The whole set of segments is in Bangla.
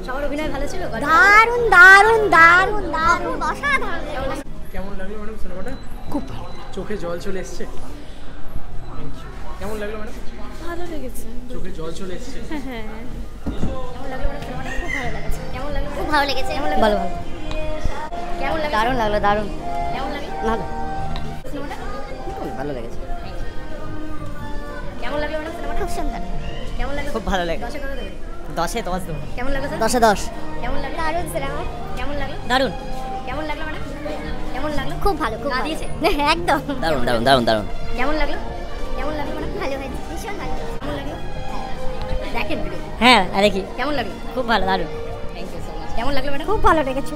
সবার অভিনয় ভালো ছিল। দারুণ দারুণ দারুণ দারুণ অসাধারণ। কেমন লাগলো ম্যাডাম সিনেমাটা? খুব ভালো। চোখে জল চলে এসছে। কেমন লাগলো ম্যাডাম? ভালো লেগেছে। চোখে জল চলে এসছে। হ্যাঁ। কেমন লাগলো ম্যাডাম সিনেমাটা? খুব ভালো লেগেছে। কেমন লাগলো? খুব ভালো লেগেছে। ভালো ভালো। কেমন লাগলো? দারুণ লাগলো দারুণ। কেমন লাগলো? ভালো সিনেমাটা ভালো লেগেছে। কেমন লাগলো ম্যাডাম সিনেমাটা? খুব সুন্দর। কেমন লাগলো? খুব ভালো লেগেছে। 10 এ কত দেবে? 10 এ 10 দেবো। কেমন লাগলো স্যার? 10 এ 10। কেমন লাগলো? দারুণ সিনেমা। কেমন লাগলো? দারুণ। কেমন লাগলো ম্যাডাম? কেমন লাগলো? খুব ভালো খুব গা ভালো। দিয়েছে? একদম দারুণ দারুণ দারুণ দারুণ। কেমন লাগলো? কেমন লাগলো ম্যাডাম? ভালো হয়েছে ভীষণ ভালো। কেমন লাগলো? দেখেন ভিডিও। হ্যাঁ দেখি কেমন লাগলো? খুব ভালো দারুণ। Thank you so much. কেমন লাগলো ম্যাডাম? খুব ভালো লেগেছে।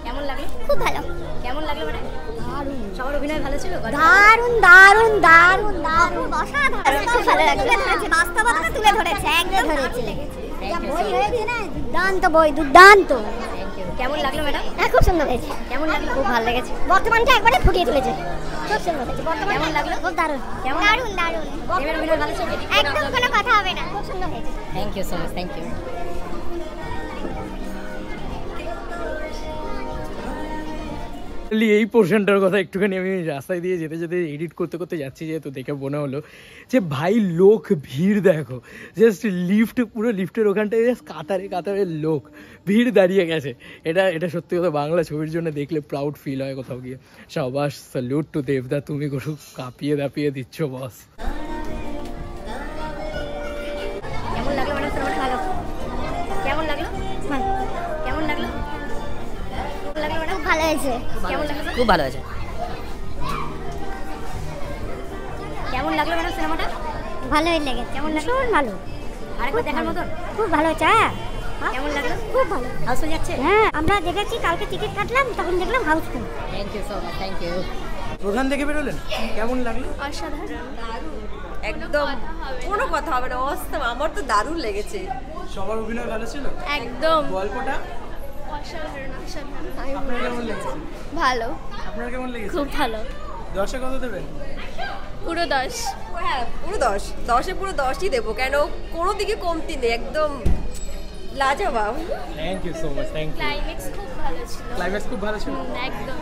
কেমন লাগলো? খুব ভালো। কেমন লাগলো ম্যাডাম? দারুণ। সবার অভিনয় ভালো ছিল। দারুণ দারুণ দারুণ দারুণ অসাধারণ। খুব ভালো লাগলো। বাস্তবতা তুলে ধরেছে একদম ধরেছে। যা বই হয়েছে না দুর্দান্ত বই দুর্দান্ত। কেমন লাগলো ম্যাডাম? হ্যাঁ খুব সুন্দর হয়েছে। কেমন লাগলো? খুব ভালো লেগেছে। বর্তমানটা একবারে ফুটিয়ে তুলেছে। খুব সুন্দর হয়েছে। বর্তমান কেমন লাগলো? খুব দারুণ। কেমন? দারুণ দারুণ। দেবের অভিনয় ভালো ছিল। একদম কোনো কথা হবে না। খুব সুন্দর হয়েছে। Thank you so much. Thank you. এই পোর্শনটার কথা একটুখানি আমি রাস্তায় দিয়ে যেতে যেতে এডিট করতে করতে যাচ্ছি, যেহেতু দেখে মনে হলো যে ভাই লোক ভিড় দেখো, জাস্ট লিফট পুরো লিফটের ওখানটায় জাস্ট কাতারে কাতারে লোক ভিড় দাঁড়িয়ে গেছে। এটা সত্যি কথা বাংলা ছবির জন্য দেখলে প্রাউড ফিল হয় কোথাও গিয়ে। সবাস স্যালুট টু দেবদা, তুমি গরু কাঁপিয়ে দাপিয়ে দিচ্ছ বস। কেমন লাগলো ম্যাডাম সিনেমাটা? ভালো। কেমন লাগলো? কেমন লাগলো? কেমন লাগলো ম্যাডাম? ভালো হয়েছে। কেমন লাগলো? খুব ভালো হয়েছে। কেমন লাগলো ম্যাডাম সিনেমাটা? ভালোই লেগেছে। কেমন লাগলো? ভীষণ ভালো। আরেকবার দেখার মতন? খুব ভালো হয়েছে। কেমন লাগলো? খুব ভালো। হাউসফুল যাচ্ছে? হ্যাঁ আমরা দেখেছি, কালকে টিকিট কাটলাম তখন দেখলাম housefull. Thank you so much. Thank you. Pradhan দেখে বেরোলেন, কেমন লাগলো? অসাধারণ। একদম কোনো কথা হবে না, অস্থম। আমার তো দারুণ লেগেছে। সবার অভিনয় ভালো ছিল। একদম গল্পটা অসাধারণ। আপনার কেমন লেগেছে? ভালো। আপনার কেমন লেগেছে? খুব ভালো। 10-এ কত দেবেন? পুরো 10। হ্যাঁ পুরো 10। 10-এ পুরো 10ই দেবো, কেন কোনো দিকে কমতি নেই, একদম লাজবাব। Thank you so much. Thank you. Climax খুব ভালো ছিল। ক্লাইম্যাক্স খুব ভালো ছিল। একদম।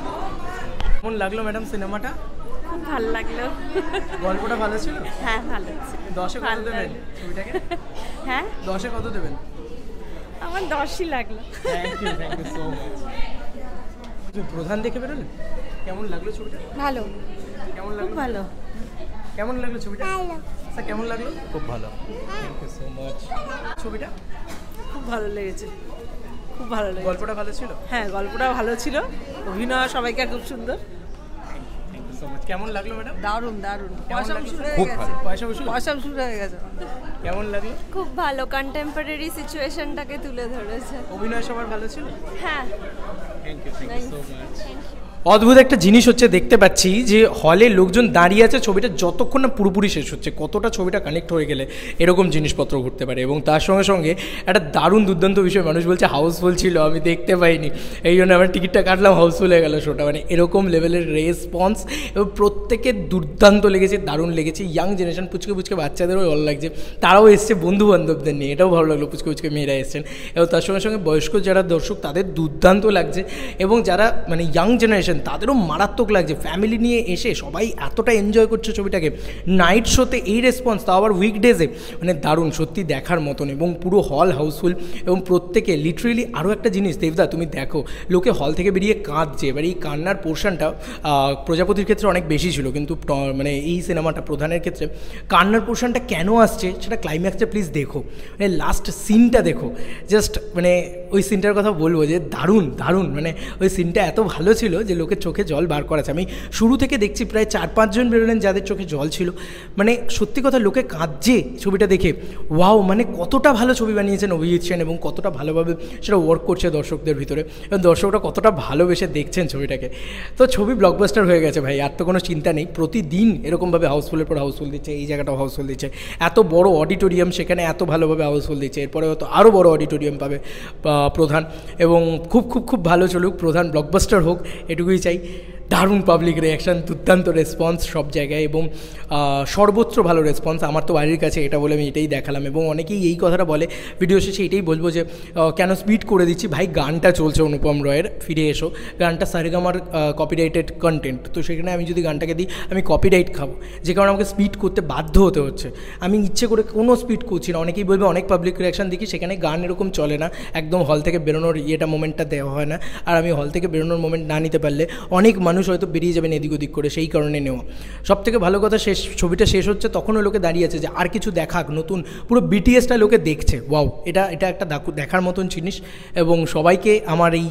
কেমন লাগলো ম্যাডাম সিনেমাটা? খুব ভালো লাগলো। গল্পটা ভালো ছিল। হ্যাঁ ভালো। 10-এ কত দেবেন ছবিটাকে? হ্যাঁ 10-এ কত দেবেন? আমার 10ই লাগলো। Thank you so much. তুমি প্রধান দেখে বেরোলেন, কেমন লাগলো ছবিটা? ভালো। কেমন লাগলো? ভালো। কেমন লাগলো ছবিটা? ভালো। স্যার কেমন লাগলো? খুব ভালো। Thank you so much. ছবিটা খুব ভালো লেগেছে। খুব ভালো লেগেছে। গল্পটা ভালো ছিল। হ্যাঁ গল্পটা ভালো ছিল, অভিনয় সবাইকার খুব সুন্দর। Thank you so much. কেমন লাগলো ম্যাডাম? দারুণ দারুণ। কেমন পয়সা লাগলো? শুরু হয়ে খুব গেছে। ভালো। পয়সা বসুল। পয়সা শুরু হয়ে গেছে। কেমন লাগলো? খুব ভালো, কন্টেম্পোরারি সিচুয়েশনটাকে তুলে ধরেছে। অভিনয় সবার ভালো ছিল। হ্যাঁ থ্যাংক ইউ সো মাচ। অদ্ভুত একটা জিনিস হচ্ছে, দেখতে পাচ্ছি যে হলে লোকজন দাঁড়িয়ে আছে ছবিটা যতক্ষণ না পুরোপুরি শেষ হচ্ছে। কতটা ছবিটা কানেক্ট হয়ে গেলে এরকম জিনিসপত্র ঘটতে পারে। এবং তার সঙ্গে সঙ্গে একটা দারুণ দুর্দান্ত বিষয়, মানুষ বলছে হাউসফুল ছিল, আমি দেখতে পাইনি, এই জন্য আমার টিকিটটা কাটলাম, হাউসফুল হয়ে গেল শোটা। মানে এরকম লেভেলের রেসপন্স এবং প্রত্যেকের দুর্দান্ত লেগেছে, দারুণ লেগেছে। ইয়াং জেনারেশন পুচকে পুচকে বাচ্চাদেরও ভালো লাগছে, তারাও এসছে বন্ধু বান্ধবদের নিয়ে, এটাও ভালো লাগলো। পুচকে পুচকে মেয়েরা এসছেন এবং তার সঙ্গে সঙ্গে বয়স্ক যারা দর্শক তাদের দুর্দান্ত লাগছে, এবং যারা মানে ইয়াং জেনারেশন তাদেরও মারাত্মক লাগছে। ফ্যামিলি নিয়ে এসে সবাই এতটা এনজয় করছে ছবিটাকে। নাইট শোতে এই রেসপন্স, তাও আবার উইকডেজে, মানে দারুণ, সত্যি দেখার মতন। এবং পুরো হল হাউসফুল এবং প্রত্যেকে লিটারেলি। আরও একটা জিনিস দেবদা, তুমি দেখো লোকে হল থেকে বেরিয়ে কাঁদছে। এবার এই কান্নার পোর্শনটা প্রজাপতির ক্ষেত্রে অনেক বেশি ছিল, কিন্তু মানে এই সিনেমাটা প্রধানের ক্ষেত্রে কান্নার পোর্শনটা কেন আসছে সেটা ক্লাইম্যাক্সে প্লিজ দেখো, মানে লাস্ট সিনটা দেখো। জাস্ট মানে ওই সিনটার কথা বলবো যে দারুণ দারুণ, মানে ওই সিনটা এত ভালো ছিল যে লোকের চোখে জল বার করাছে। আমি শুরু থেকে দেখছি প্রায় 4-5 জন বেরোলেন যাদের চোখে জল ছিল। মানে সত্যি কথা লোকে কাঁদছে ছবিটা দেখে। ওয়াও, মানে কতটা ভালো ছবি বানিয়েছেন অভিজিৎ সেন, এবং কতটা ভালোভাবে সেটা ওয়ার্ক করছে দর্শকদের ভিতরে, এবং দর্শকরা কতটা ভালোবেসে দেখছেন ছবিটাকে। তো ছবি ব্লকবাস্টার হয়ে গেছে ভাই, আর তো কোনো চিন্তা নেই। প্রতিদিন এরকমভাবে হাউসফুলের পর হাউসফুল দিচ্ছে, এই জায়গাটাও হাউসফুল দিচ্ছে। এত বড় অডিটোরিয়াম, সেখানে এত ভালোভাবে হাউসফুল দিচ্ছে। এরপরে হয়তো আরও বড় অডিটোরিয়াম পাবে প্রধান, এবং খুব খুব খুব ভালো চলুক প্রধান, ব্লকবাস্টার হোক, এটুকুই চাই। দারুণ পাবলিক রিয়াকশান, দুর্দান্ত রেসপন্স সব জায়গায় এবং সর্বত্র ভালো রেসপন্স। আমার তো বাড়ির কাছে, এটা বলে আমি এটাই দেখালাম। এবং অনেকেই এই কথাটা বলে, ভিডিও শেষে এটাই বলবো যে কেন স্পিড করে দিচ্ছি ভাই, গানটা চলছে অনুপম রয়ের ফিরে এসো, গানটা সারেগামার কপিরাইটেড কন্টেন্ট, তো সেখানে আমি যদি গানটাকে দিই আমি কপিরাইট খাবো, যে কারণে আমাকে স্পিড করতে বাধ্য হতে হচ্ছে। আমি ইচ্ছে করে কোনো স্পিড করছি না। অনেকেই বলবে অনেক পাবলিক রিয়াকশান দেখি সেখানে গান এরকম চলে না, একদম হল থেকে বেরোনোর মোমেন্টটা দেওয়া হয় না। আর আমি হল থেকে বেরোনোর মোমেন্ট না নিতে পারলে অনেক মানুষ হয়তো বেরিয়ে যাবেন এদিক ওদিক করে, সেই কারণে নেওয়া। সবথেকে ভালো কথা, ছবিটা শেষ হচ্ছে তখনও লোকে দাঁড়িয়ে আছে যে আর কিছু দেখাক নতুন, পুরো বিটিএসটা লোকে দেখছে। ওয়াও, এটা একটা দেখার মতন জিনিস। এবং সবাইকে আমার এই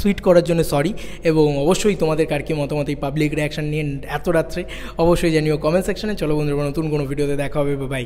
সুইট করার জন্য সরি। এবং অবশ্যই তোমাদের কার কি মতামত এই পাবলিক রিয়াকশান নিয়ে এত রাত্রে অবশ্যই জানিও কমেন্ট সেকশনে। চলো বন্ধুরা, নতুন কোনো ভিডিওতে দেখা হবে, বাই।